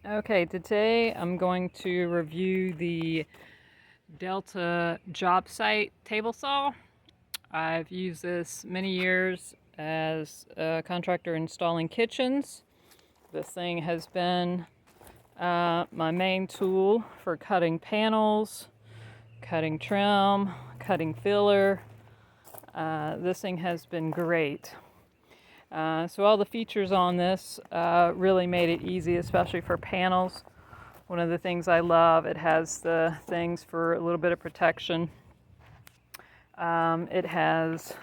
Okay, today I'm going to review the Delta Jobsite table saw. I've used this many years as a contractor installing kitchens. This thing has been my main tool for cutting panels, cutting trim, cutting filler. This thing has been great. So all the features on this really made it easy, especially for panels. One of the things I love, it has the things for a little bit of protection. It has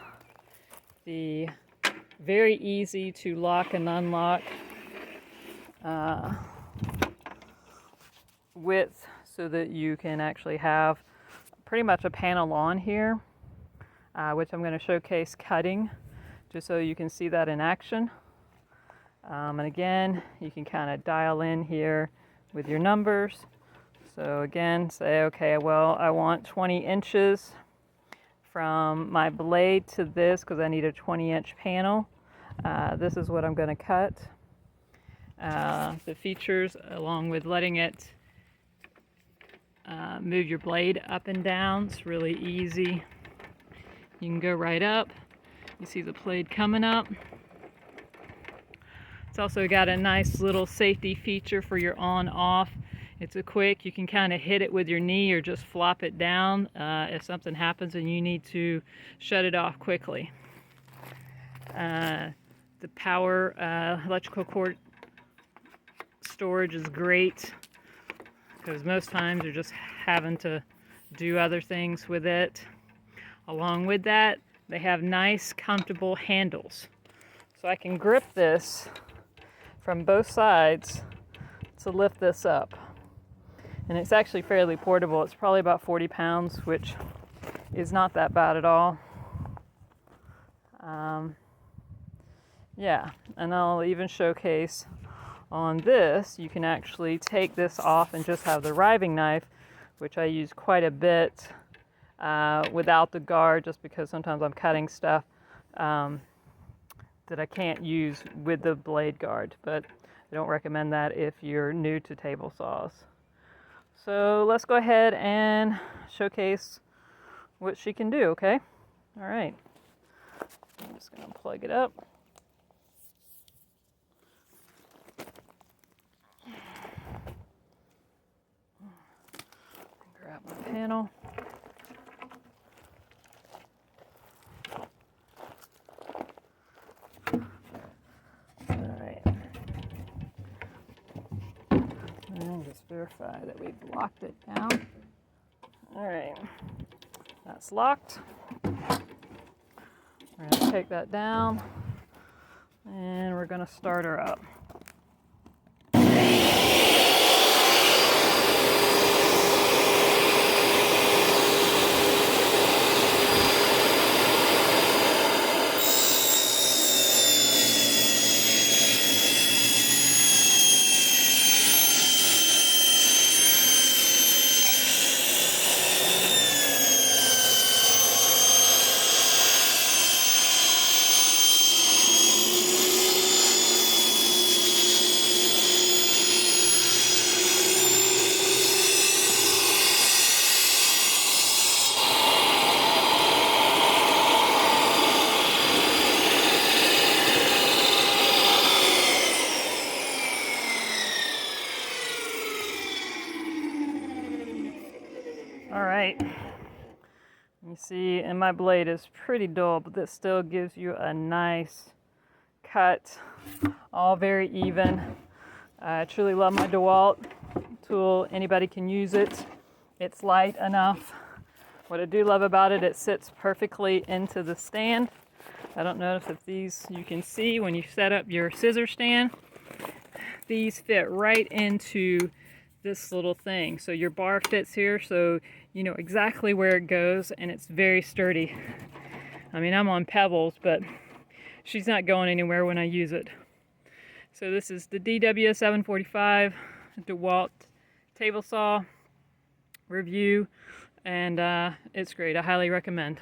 the very easy to lock and unlock width so that you can actually have pretty much a panel on here, which I'm going to showcase cutting just so you can see that in action. And again, you can kind of dial in here with your numbers. So again, say, okay, well, I want 20 inches from my blade to this because I need a 20-inch panel. This is what I'm going to cut. The features, along with letting it move your blade up and down, it's really easy. You can go right up. You see the blade coming up. It's also got a nice little safety feature for your on-off. It's a quick, you can kind of hit it with your knee or just flop it down if something happens and you need to shut it off quickly. The power electrical cord storage is great because most times you're just having to do other things with it. Along with that, they have nice, comfortable handles. So I can grip this from both sides to lift this up. And it's actually fairly portable. It's probably about 40 pounds, which is not that bad at all. Yeah, and I'll even showcase on this, you can actually take this off and just have the riving knife, which I use quite a bit without the guard, just because sometimes I'm cutting stuff that I can't use with the blade guard, but I don't recommend that if you're new to table saws. So let's go ahead and showcase what she can do, okay? All right. I'm just gonna plug it up. Grab my panel. And just verify that we've locked it down. All right, that's locked. We're going to take that down and we're going to start her up. All right, you see, and my blade is pretty dull, but this still gives you a nice cut, all very even. I truly love my DeWalt tool. Anybody can use it. It's light enough. What I do love about it, it sits perfectly into the stand. I don't know if these, you can see when you set up your scissor stand, these fit right into this little thing. So your bar fits here, so you know exactly where it goes, and it's very sturdy. I mean, I'm on pebbles, but she's not going anywhere when I use it. So this is the DW745 DeWalt table saw review, and it's great. I highly recommend.